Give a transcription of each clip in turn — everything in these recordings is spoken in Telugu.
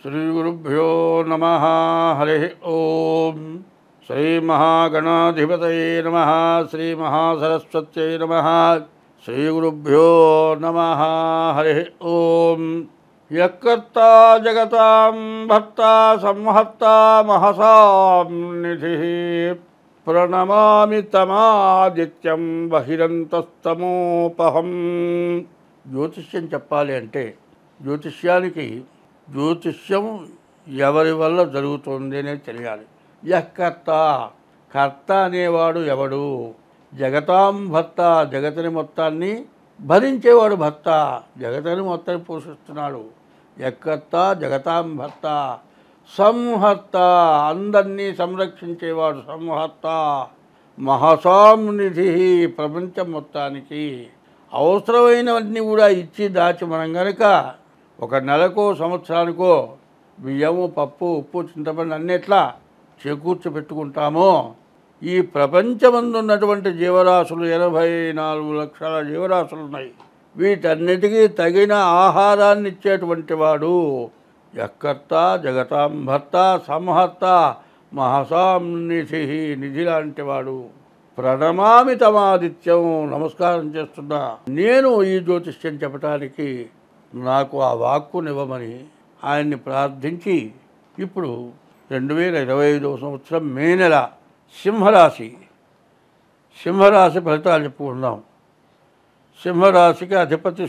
श्रीगुरुभ्यो नमः। हरिः ओम। श्रीमहागणाधिपतये नमः। श्रीमहासरस्वत्यै नमः। श्रीगुरुभ्यो नमः। हरिः ओम। यत्कर्ता जगतां भर्ता संहर्ता महसां निधिः प्रणमामि तमादित्यं बहिరంతస్తమోపహం। జ్యోతిష్యం చెప్పాలి అంటే జ్యోతిష్యం ఎవరి వల్ల జరుగుతుంది అనేది తెలియాలి. యఃకర్త, కర్త అనేవాడు ఎవడు? జగతాం భర్త, జగతిని మొత్తాన్ని భరించేవాడు భర్త, జగతిని మొత్తాన్ని పోషిస్తున్నాడు. యఃకర్త జగతాం భర్త, సంహర్త అందరినీ సంరక్షించేవాడు సంహర్త, మహసాం నిధి ప్రపంచం మొత్తానికి అవసరమైనవన్నీ కూడా ఇచ్చి దాచి మనం గనక ఒక నెలకో సంవత్సరానికో బియ్యము పప్పు ఉప్పు చింతపండు అన్నిట్లా చేకూర్చి పెట్టుకుంటామో ఈ ప్రపంచమందు ఉన్నటువంటి జీవరాశులు 84 లక్షల జీవరాశులు ఉన్నాయి. వీటన్నిటికీ తగిన ఆహారాన్ని ఇచ్చేటువంటి వాడు యఃకర్త జగతాం భర్త సంహర్త మహసాం నిధి, నిధి లాంటి వాడు. ప్రణమామి తమాదిత్యం, నమస్కారం చేస్తున్నా నేను ఈ జ్యోతిష్యం చెప్పటానికి నాకు ఆ వాక్కునివ్వమని ఆయన్ని ప్రార్థించి ఇప్పుడు 2025వ సంవత్సరం మే నెల సింహరాశి ఫలితాలు చెప్పుకుందాం. సింహరాశికి అధిపతి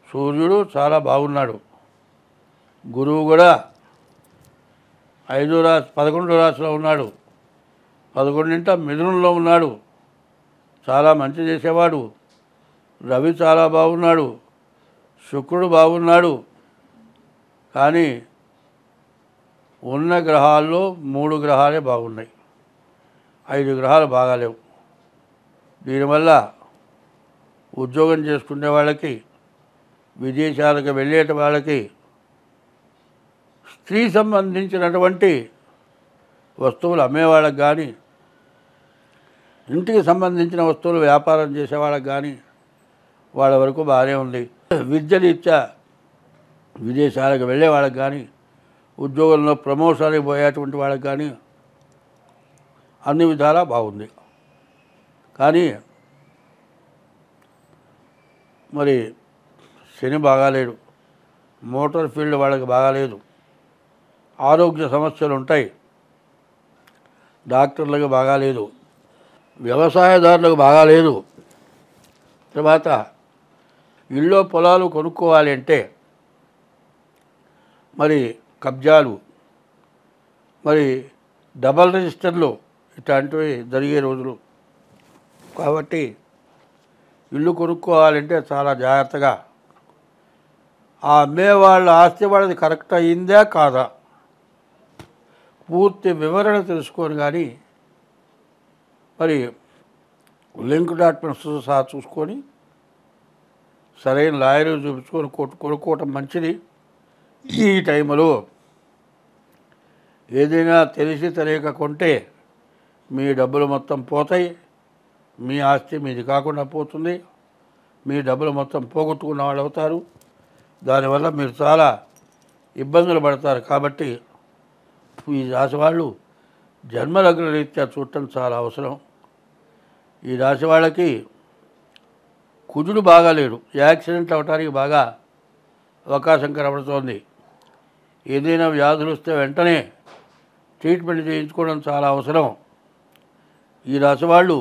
సూర్యుడు చాలా బాగున్నాడు. గురువు కూడా 11వ రాశిలో ఉన్నాడు. 11వ మిథునంలో ఉన్నాడు, చాలా మంచి చేసేవాడు. రవి చాలా బాగున్నాడు, శుక్రుడు బాగున్నాడు. కానీ ఉన్న గ్రహాల్లో 3 గ్రహాలే బాగున్నాయి, 5 గ్రహాలు బాగాలేవు. దీనివల్ల ఉద్యోగం చేసుకునే వాళ్ళకి, విదేశాలకు వెళ్ళేట వాళ్ళకి, స్త్రీ సంబంధించినటువంటి వస్తువులు అమ్మేవాళ్ళకి కానీ, ఇంటికి సంబంధించిన వస్తువులు వ్యాపారం చేసేవాళ్ళకి కానీ వాళ్ళ వరకు బాగానే ఉంది. విద్యరీత్యా విదేశాలకు వెళ్ళే వాళ్ళకి కానీ, ఉద్యోగంలో ప్రమోషన్కి పోయేటువంటి వాళ్ళకి కానీ అన్ని విధాలా బాగుంది. కానీ మరి శని బాగాలేడు, మోటార్ ఫీల్డ్ వాళ్ళకి బాగాలేదు, ఆరోగ్య సమస్యలు ఉంటాయి, డాక్టర్లకు బాగాలేదు, వ్యవసాయదారులకు బాగాలేదు. తర్వాత ఇళ్ళు పొలాలు కొనుక్కోవాలి అంటే మరి కబ్జాలు, మరి డబల్ రిజిస్టర్లు ఇట్లాంటివి జరిగే రోజులు. కాబట్టి ఇల్లు కొనుక్కోవాలంటే చాలా జాగ్రత్తగా ఆ అమ్మేవాళ్ళ ఆస్తి వాళ్ళది కరెక్ట్ అయిందా కాదా పూర్తి వివరణ తెలుసుకొని కానీ మరి లింక్ డాక్యుమెంట్స్ సహా చూసుకొని సరైన లాయర్ చూపించుకొని కొనుక్కోవటం మంచిది. ఈ టైంలో ఏదైనా తెలిసి తెలియక కొంటే మీ డబ్బులు మొత్తం పోతాయి, మీ ఆస్తి మీది కాకుండా పోతుంది, మీ డబ్బులు మొత్తం పోగొట్టుకున్న వాళ్ళు అవుతారు. దానివల్ల మీరు చాలా ఇబ్బందులు పడతారు. కాబట్టి ఈ రాశి వాళ్ళు జన్మలగ్న రీత్యా చూడటం చాలా అవసరం. ఈ రాశి వాళ్ళకి కుజుడు బాగాలేడు, యాక్సిడెంట్ అవ్వటానికి బాగా అవకాశం కనబడుతోంది. ఏదైనా వ్యాధులు వస్తే వెంటనే ట్రీట్మెంట్ చేయించుకోవడం చాలా అవసరం. ఈ రాశి వాళ్ళు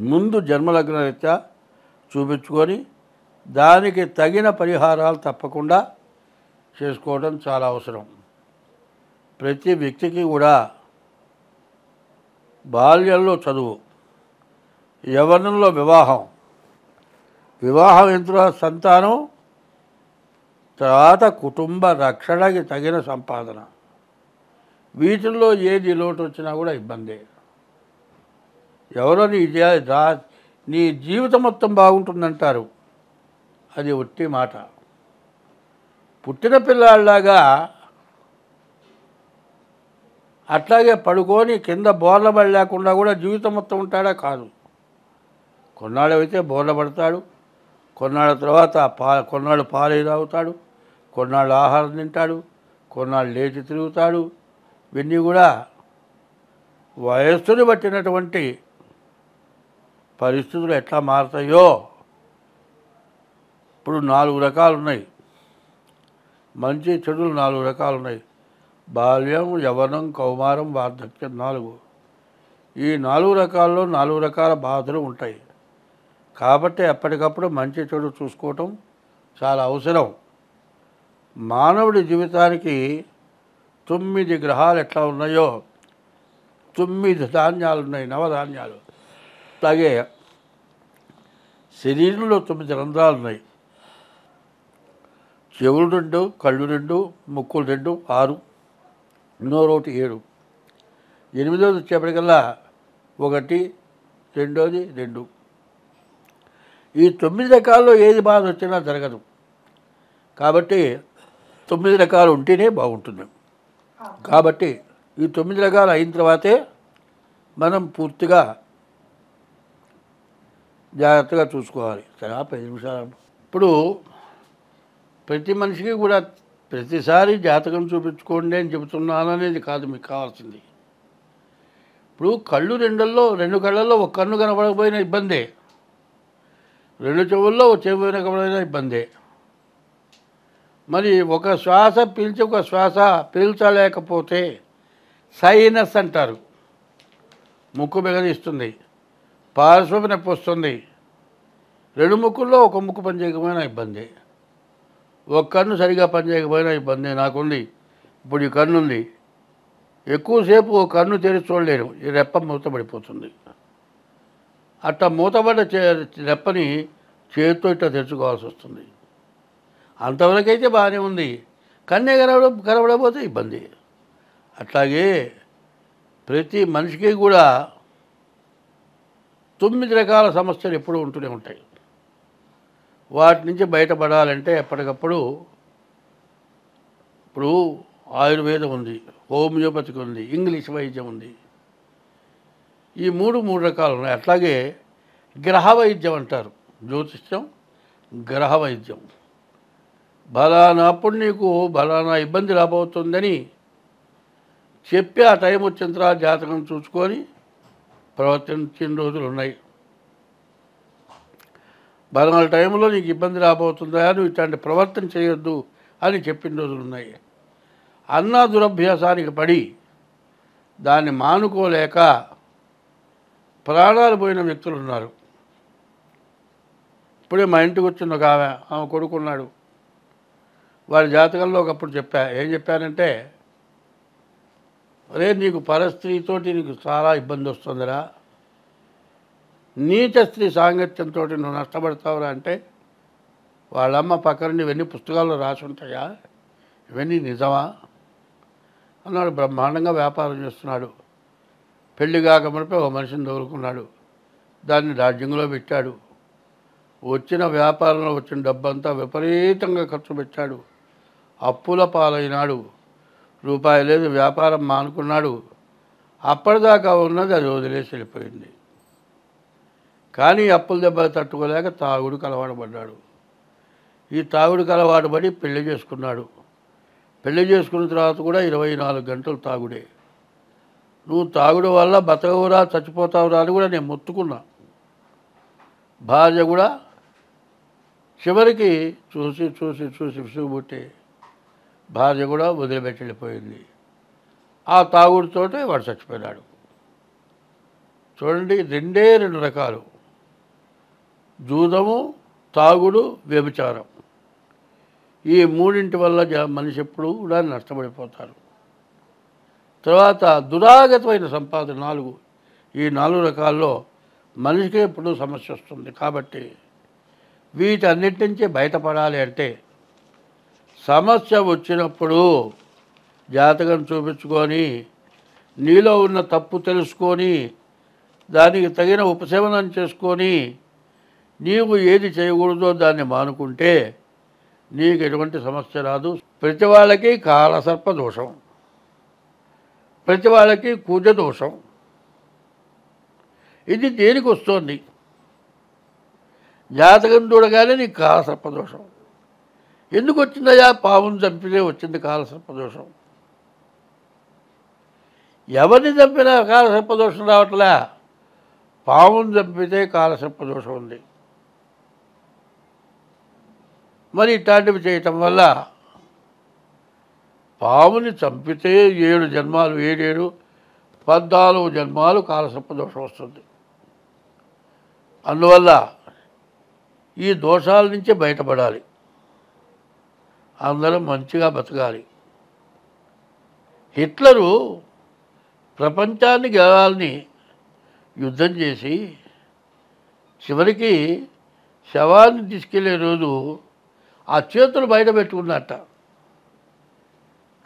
ముందు జన్మలగ్న రీత్యా చూపించుకొని దానికి తగిన పరిహారాలు తప్పకుండా చేసుకోవడం చాలా అవసరం. ప్రతి వ్యక్తికి కూడా బాల్యంలో చదువు, యవ్వనంలో వివాహం అయిన తర్వాత సంతానం, తర్వాత కుటుంబ రక్షణకి తగిన సంపాదన, వీటిల్లో ఏది లోటు వచ్చినా కూడా ఇబ్బందే. ఎవరో నీ జీవితం మొత్తం బాగుంటుందంటారు, అది ఒట్టి మాట. పుట్టిన పిల్లాళ్ళలాగా అట్లాగే పడుకొని కింద బోర్ల పడి లేకుండా కూడా జీవితం మొత్తం ఉంటాడా? కాదు. కొన్నాళ్ళు అయితే బోర్ల పడతాడు, కొన్నాళ్ళ తర్వాత కొన్నాళ్ళు పాలు తాగుతాడు, కొన్నాళ్ళు ఆహారం తింటాడు, కొన్నాళ్ళు లేచి తిరుగుతాడు. ఇవన్నీ కూడా వయస్సును బట్టినటువంటి పరిస్థితులు ఎట్లా మారుతాయో. ఇప్పుడు 4 రకాలు ఉన్నాయి, మంచి చెడులు 4 రకాలు ఉన్నాయి. బాల్యం, యవ్వనం, కౌమారం, వార్ధక్యం 4. ఈ 4 రకాల్లో 4 రకాల బాధలు ఉంటాయి. కాబట్టి ఎప్పటికప్పుడు మంచి చెడు చూసుకోవటం చాలా అవసరం. మానవుడి జీవితానికి 9 గ్రహాలు ఎట్లా ఉన్నాయో 9 ధాన్యాలు ఉన్నాయి, నవధాన్యాలు. అలాగే శరీరంలో 9 రంధ్రాలు ఉన్నాయి. చెవులు 2, కళ్ళు 2, ముక్కులు 2, 6, నోరోటి 7. 8వది వచ్చేప్పటికల్లా 1, 2, 2. ఈ 9 రకాల్లో ఏది బాధ వచ్చినా జరగదు. కాబట్టి 9 రకాలు ఉంటేనే బాగుంటుంది. కాబట్టి ఈ 9 రకాలు అయిన తర్వాతే మనం పూర్తిగా జాగ్రత్తగా చూసుకోవాలి. సరే 10 నిమిషాలు. ఇప్పుడు ప్రతి మనిషికి కూడా ప్రతిసారి జాతకం చూపించుకోండి అని చెబుతున్నాను అనేది కాదు మీకు కావాల్సింది. ఇప్పుడు కళ్ళు 2 కళ్ళల్లో ఒక కన్ను కనపడకపోయినా ఇబ్బందే, 2 చెవుల్లో ఒక చెవు కనపడినా ఇబ్బందే. మరి ఒక శ్వాస పీల్చి ఒక శ్వాస పీల్చలేకపోతే సైనస్ అంటారు, ముక్కు బిగదీస్తుంది, పార్శ్వపు నొప్పి వస్తుంది. 2 ముక్కుల్లో ఒక ముక్కు పనిచేయకపోయినా ఇబ్బంది, ఒక కన్ను సరిగా పనిచేయకపోయినా ఇబ్బంది. నాకుంది, ఇప్పుడు ఈ కన్ను ఉంది, ఎక్కువసేపు ఒక కన్ను తెరిచి చూడలేను, ఈ రెప్ప మూతపడిపోతుంది. అట్లా మూతపడ్డ రెప్పని చేతితో ఇట్లా తెరుచుకోవాల్సి వస్తుంది. అంతవరకైతే బాగానే ఉంది, కన్నే కనబడకపోతే ఇబ్బంది. అట్లాగే ప్రతి మనిషికి కూడా 9 రకాల సమస్యలు ఎప్పుడూ ఉంటూనే ఉంటాయి. వాటి నుంచి బయటపడాలంటే ఎప్పటికప్పుడు ఇప్పుడు ఆయుర్వేదం ఉంది, హోమియోపతికి ఉంది, ఇంగ్లీష్ వైద్యం ఉంది. ఈ 3 రకాలు ఉన్నాయి. అట్లాగే గ్రహ వైద్యం అంటారు, జ్యోతిష్యం, గ్రహ వైద్యం. బలానాప్పుడు నీకు బలానా ఇబ్బంది రాబోతుందని చెప్పి ఆ టైం వచ్చిన తర్వాత జాతకం చూసుకొని ప్రవర్తించిన రోజులు ఉన్నాయి. బలానా టైంలో నీకు ఇబ్బంది రాబోతుందా, నువ్వు ఇట్లాంటి ప్రవర్తన చేయొద్దు అని చెప్పిన రోజులు ఉన్నాయి. అన్నా దురభ్యాసానికి పడి దాన్ని మానుకోలేక ప్రాణాలు పోయిన వ్యక్తులు ఉన్నారు. ఇప్పుడే మా ఇంటికి వచ్చిన ఒక ఆమె కొడుకున్నాడు. వాడి జాతకంలో ఒకప్పుడు ఏం చెప్పానంటే, అరే నీకు పరస్త్రీతోటి నీకు చాలా ఇబ్బంది వస్తుందిరా, నీచ స్త్రీ సాంగత్యంతో నువ్వు నష్టపడతావురా అంటే, వాళ్ళమ్మ పక్కన ఇవన్నీ పుస్తకాల్లో రాసి ఉంటాయా, ఇవన్నీ నిజమా అన్నాడు. బ్రహ్మాండంగా వ్యాపారం చేస్తున్నాడు. పెళ్లి కాకమునిపై ఒక మనిషిని తగులుకున్నాడు, దాన్ని రాజ్యంలో పెట్టాడు. వచ్చిన వ్యాపారంలో వచ్చిన డబ్బంతా విపరీతంగా ఖర్చు పెట్టాడు, అప్పుల పాలైనాడు. రూపాయి లేదు, వ్యాపారం మానుకున్నాడు. అప్పటిదాకా ఉన్నది అది వదిలేసి వెళ్ళిపోయింది. కానీ అప్పుల దెబ్బ తట్టుకోలేక తాగుడుకు అలవాటు పడ్డాడు. ఈ తాగుడుకు అలవాటు పడి పెళ్లి చేసుకున్నాడు. పెళ్లి చేసుకున్న తర్వాత కూడా 24 గంటలు తాగుడే. నువ్వు తాగుడు వల్ల బతకవురా చచ్చిపోతావురా అని కూడా నేను మొత్తుకున్నా. భార్య కూడా చివరికి చూసి విసుగుబుట్టి భార్య కూడా వదిలిపెట్టి వెళ్ళిపోయింది. ఆ తాగుడుతోటే వాడు చచ్చిపోయినాడు. చూడండి, 2 రకాలు, జూదము, తాగుడు, వ్యభిచారం. ఈ 3 వల్ల మనిషి ఎప్పుడు కూడా నష్టపడిపోతారు. తర్వాత దురాగతమైన సంపాదన 4. ఈ 4 రకాల్లో మనిషికి ఎప్పుడు సమస్య వస్తుంది. కాబట్టి వీటన్నిటి నుంచి బయటపడాలి అంటే సమస్య వచ్చినప్పుడు జాతకం చూపించుకొని నీలో ఉన్న తప్పు తెలుసుకొని దానికి తగిన ఉపశమనం చేసుకొని నీవు ఏది చేయకూడదో దాన్ని మానుకుంటే నీకు ఎటువంటి సమస్య రాదు. ప్రతి వాళ్ళకి కాలసర్ప దోషం, ప్రతి వాళ్ళకి కుజ దోషం. ఇది దేనికి వస్తుంది? జాతకం చూడగానే నీకు కాలసర్ప దోషం. ఎందుకు వచ్చిందయ్యా? పావును చంపితే వచ్చింది కాలసర్పదోషం. ఎవరిని చంపినా కాలసర్పదోషం రావట్లే, పావును చంపితే కాలసర్పదోషం ఉంది. మరి ఇట్లాంటివి చేయటం వల్ల పావుని చంపితే 7 జన్మాలు 7 14 జన్మాలు కాలసర్పదోషం వస్తుంది. అందువల్ల ఈ దోషాల నుంచి బయటపడాలి, అందరం మంచిగా బతకాలి. హిట్లరు ప్రపంచాన్ని గెలవాలని యుద్ధం చేసి చివరికి శవాన్ని తీసుకెళ్లే రోజు ఆ చేతులు బయట పెట్టుకున్నట్ట.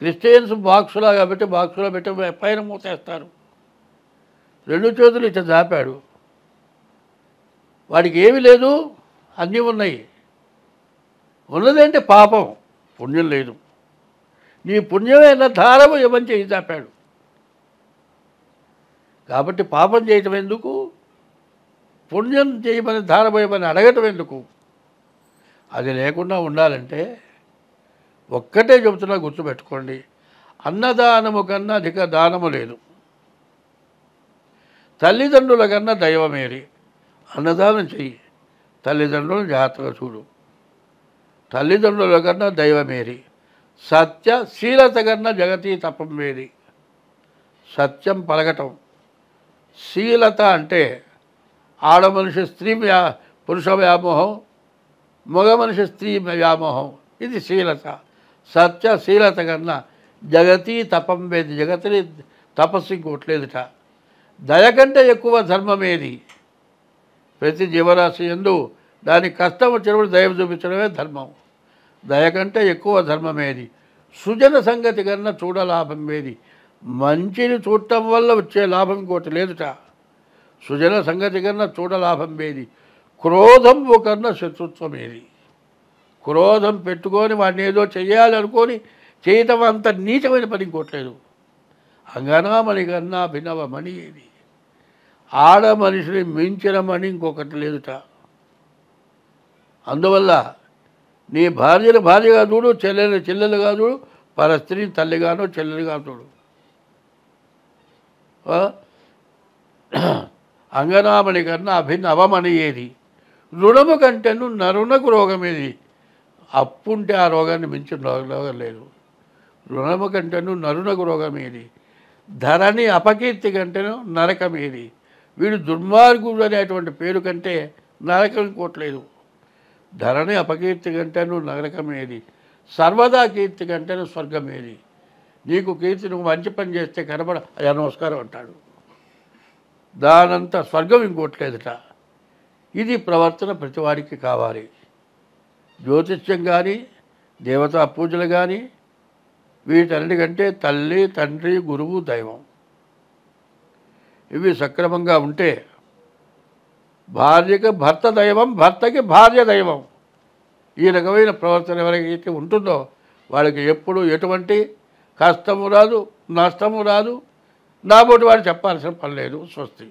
క్రిస్టియన్స్ బాక్సులా కాబట్టి బాక్సులో పెట్టి పైన మూసేస్తారు. 2 చేతులు ఇట్లా జాపాడు. వాడికి ఏమీ లేదు, అన్నీ ఉన్నాయి. ఉన్నదేంటి? పాపం, పుణ్యం లేదు. నీ పుణ్యమైన ధారము ఏమని చేయి జాపాడు. కాబట్టి పాపం చేయటం ఎందుకు? పుణ్యం చేయమని ధారపోయమని అడగటం ఎందుకు? అది లేకుండా ఉండాలంటే ఒక్కటే చెబుతున్నా, గుర్తుపెట్టుకోండి. అన్నదానము కన్నా అధిక దానము లేదు. తల్లిదండ్రుల కన్నా దైవమేరి. అన్నదానం చెయ్యి, తల్లిదండ్రులను జాగ్రత్తగా చూడు. తల్లిదండ్రుల కన్నా దైవమేరి. సత్యశీలత కన్నా జగతి తపం వేరి. సత్యం పలకటం. శీలత అంటే ఆడ మనిషి స్త్రీ పురుష వ్యామోహం, మగ మనిషి స్త్రీ వ్యామోహం. ఇది శీలత. సత్యశీలత కన్నా జగతి తపం వేది. జగతిని తపస్సు ఇంకోట్లేదుట. దయ కంటే ఎక్కువ ధర్మమేది. ప్రతి జీవరాశి యందు దానికి కష్టం వచ్చినప్పుడు దయ చూపించడమే ధర్మం. దయ కంటే ఎక్కువ ధర్మమేది. సుజన సంగతి కన్నా చూడలాభం ఏది. మంచిని చూడటం వల్ల వచ్చే లాభం ఇంకోటి లేదుట. సుజన సంగతి కన్నా చూడలాభం ఏది. క్రోధం కన్నా శత్రుత్వం ఏది. క్రోధం పెట్టుకొని వాడిని ఏదో చెయ్యాలనుకొని చేయటం అంత నీచమైన పని ఇంకోట్లేదు. అంగనామణి కన్నా భిన్నవమణి ఏది. ఆడ మనిషిని మించిన మణి ఇంకొకటి లేదుట. అందువల్ల నీ భార్యను భార్యగా చూడు, చెల్లెలు చెల్లెలుగా చూడు, పర స్త్రీని తల్లిగానో చెల్లెలుగా చూడు. అంగనామణి కన్నా అభినవమణి ఏది. రుణము కంటేను నరునకు రోగం ఏది. అప్పుంటే ఆ రోగాన్ని మించిన రోగం లేదు. రుణము కంటేను నరునకు రోగం ఏది. ధరణి అపకీర్తి కంటేను నరకం ఏది. వీడు దుర్మార్గుడు అనేటువంటి పేరు కంటే నరకం ఇంకోట్లేదు. ధరణి అపకీర్తి కంటేను నరకం ఏది. సర్వదా కీర్తి కంటేను స్వర్గం ఏది. నీకు కీర్తి, నువ్వు మంచి పని చేస్తే కనబడ అయ్యా నమస్కారం అంటాడు. దానంత స్వర్గం ఇంకోట్లేదుట. ఇది ప్రవర్తన ప్రతివాడికి కావాలి. జ్యోతిష్యం కానీ, దేవతా పూజలు కానీ, వీటన్నిటికంటే తల్లి, తండ్రి, గురువు, దైవం ఇవి సక్రమంగా ఉంటే భార్యకి భర్త దైవం, భర్తకి భార్య దైవం. ఈ రకమైన ప్రవర్తన ఎవరికైతే ఉంటుందో వాళ్ళకి ఎప్పుడు ఎటువంటి కష్టము రాదు, నష్టము రాదు. నాబోటి వాడు చెప్పాల్సిన పని లేదు. స్వస్తి.